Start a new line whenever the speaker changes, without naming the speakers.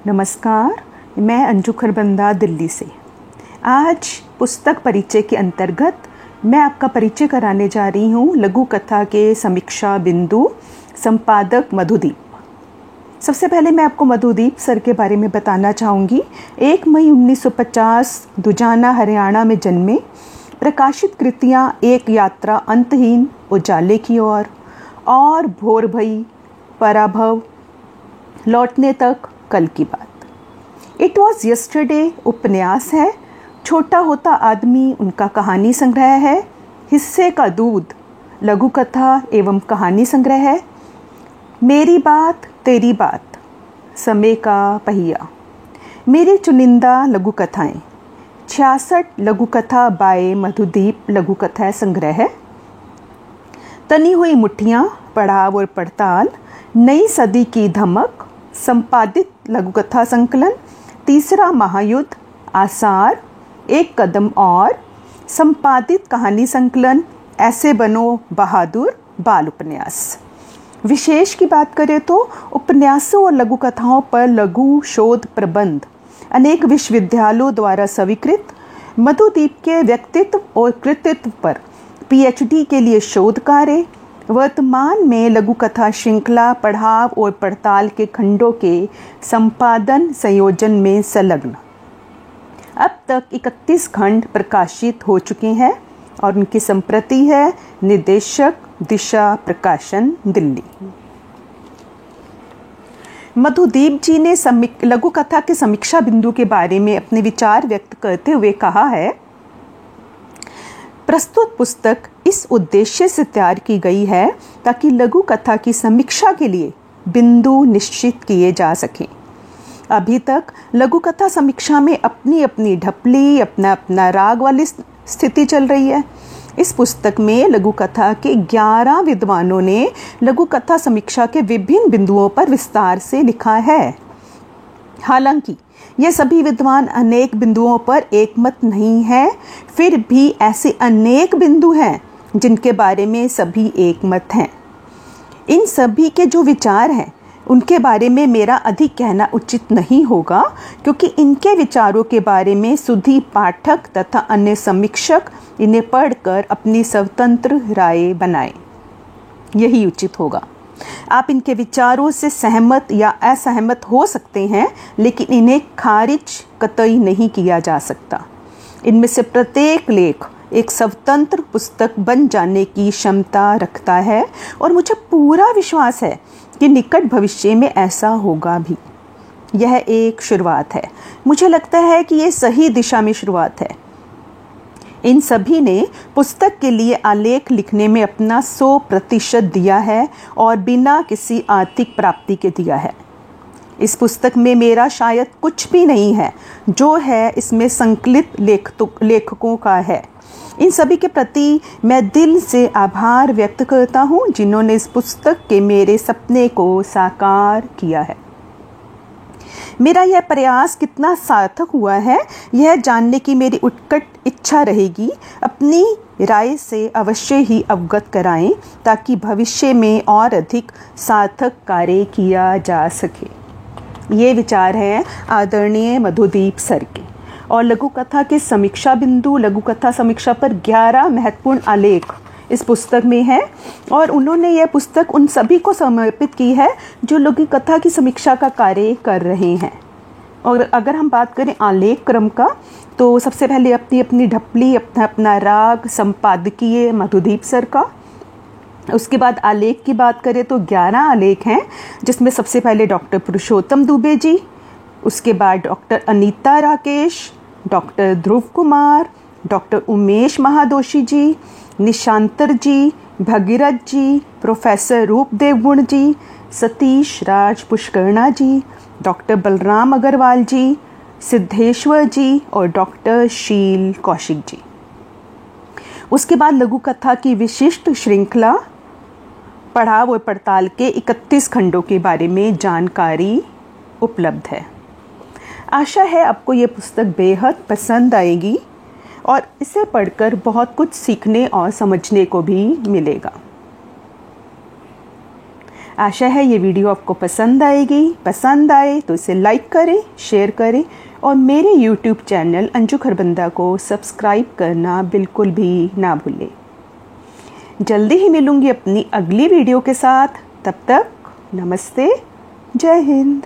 नमस्कार, मैं अंजू खरबंदा दिल्ली से। आज पुस्तक परिचय के अंतर्गत मैं आपका परिचय कराने जा रही हूँ लघु कथा के समीक्षा बिंदु संपादक मधुदीप। सबसे पहले मैं आपको मधुदीप सर के बारे में बताना चाहूँगी। 1 मई 1950 दुजाना हरियाणा में जन्मे। प्रकाशित कृतियाँ एक यात्रा अंतहीन उजाले की ओर और भोर भई, पराभव, लौटने तक, कल की बात। इट वॉज यस्टरडे उपन्यास है। छोटा होता आदमी उनका कहानी संग्रह है। हिस्से का दूध लघु कथा एवं कहानी संग्रह है। मेरी बात तेरी बात, समय का पहिया, मेरी चुनिंदा लघु कथाएं। 66 लघु कथा बाय मधुदीप लघु कथा संग्रह है। तनी हुई मुट्ठियाँ, पड़ाव और पड़ताल, नई सदी की धमक, संपादित लघुकथा संकलन, तीसरा महायुद्ध, आसार, एक कदम और, संपादित कहानी संकलन, ऐसे बनो बहादुर, बाल उपन्यास। विशेष की बात करें तो उपन्यासों और लघु कथाओं पर लघु शोध प्रबंध अनेक विश्वविद्यालयों द्वारा स्वीकृत। मधुदीप के व्यक्तित्व और कृतित्व पर पीएचडी के लिए शोध कार्य। वर्तमान में लघु कथा श्रृंखला पड़ाव और पड़ताल के खंडों के संपादन संयोजन में संलग्न। अब तक 31 खंड प्रकाशित हो चुके हैं और उनकी संप्रति है निर्देशक दिशा प्रकाशन, दिल्ली। मधुदीप जी ने लघु कथा के समीक्षा बिंदु के बारे में अपने विचार व्यक्त करते हुए कहा है, प्रस्तुत पुस्तक इस उद्देश्य से तैयार की गई है ताकि लघु कथा की समीक्षा के लिए बिंदु निश्चित किए जा सकें। अभी तक लघु कथा समीक्षा में अपनी अपनी ढपली, अपना अपना राग वाली स्थिति चल रही है। इस पुस्तक में लघु कथा के 11 विद्वानों ने लघु कथा समीक्षा के विभिन्न बिंदुओं पर विस्तार से लिखा है। हालांकि ये सभी विद्वान अनेक बिंदुओं पर एकमत नहीं है, फिर भी ऐसे अनेक बिंदु हैं जिनके बारे में सभी एकमत हैं। इन सभी के जो विचार हैं उनके बारे में मेरा अधिक कहना उचित नहीं होगा, क्योंकि इनके विचारों के बारे में सुधी पाठक तथा अन्य समीक्षक इन्हें पढ़कर अपनी स्वतंत्र राय बनाएं, यही उचित होगा। आप इनके विचारों से सहमत या असहमत हो सकते हैं, लेकिन इन्हें खारिज कतई नहीं किया जा सकता। इनमें से प्रत्येक लेख एक स्वतंत्र पुस्तक बन जाने की क्षमता रखता है और मुझे पूरा विश्वास है कि निकट भविष्य में ऐसा होगा भी। यह एक शुरुआत है। मुझे लगता है कि यह सही दिशा में शुरुआत है। इन सभी ने पुस्तक के लिए आलेख लिखने में अपना 100% दिया है और बिना किसी आर्थिक प्राप्ति के दिया है। इस पुस्तक में मेरा शायद कुछ भी नहीं है, जो है इसमें संकलित लेखकों का है। इन सभी के प्रति मैं दिल से आभार व्यक्त करता हूँ, जिन्होंने इस पुस्तक के मेरे सपने को साकार किया है। मेरा यह प्रयास कितना सार्थक हुआ है, यह जानने की मेरी उत्कट इच्छा रहेगी। अपनी राय से अवश्य ही अवगत कराएं, ताकि भविष्य में और अधिक सार्थक कार्य किया जा सके। ये विचार है आदरणीय मधुदीप सर के। और लघु कथा के समीक्षा बिंदु लघु कथा समीक्षा पर 11 महत्वपूर्ण आलेख इस पुस्तक में है और उन्होंने यह पुस्तक उन सभी को समर्पित की है जो लघु कथा की समीक्षा का कार्य कर रहे हैं। और अगर हम बात करें आलेख क्रम का, तो सबसे पहले अपनी अपनी ढपली, अपना अपना राग, संपादकीय मधुदीप सर का। उसके बाद आलेख की बात करें तो 11 आलेख हैं, जिसमें सबसे पहले डॉक्टर पुरुषोत्तम दुबे जी, उसके बाद डॉक्टर अनीता राकेश, डॉक्टर ध्रुव कुमार, डॉक्टर उमेश महादोशी जी, निशांतर जी, भगीरथ जी, प्रोफेसर रूपदेव गुण जी, सतीश राज पुष्करणा जी, डॉक्टर बलराम अग्रवाल जी, सिद्धेश्वर जी और डॉक्टर शील कौशिक जी। उसके बाद लघु कथा की विशिष्ट श्रृंखला पड़ाव और पड़ताल के 31 खंडों के बारे में जानकारी उपलब्ध है। आशा है आपको ये पुस्तक बेहद पसंद आएगी और इसे पढ़कर बहुत कुछ सीखने और समझने को भी मिलेगा। आशा है ये वीडियो आपको पसंद आएगी। पसंद आए तो इसे लाइक करें, शेयर करें और मेरे YouTube चैनल अंजू खरबंदा को सब्सक्राइब करना बिल्कुल भी ना भूलें। जल्दी ही मिलूंगी अपनी अगली वीडियो के साथ। तब तक नमस्ते, जय हिंद।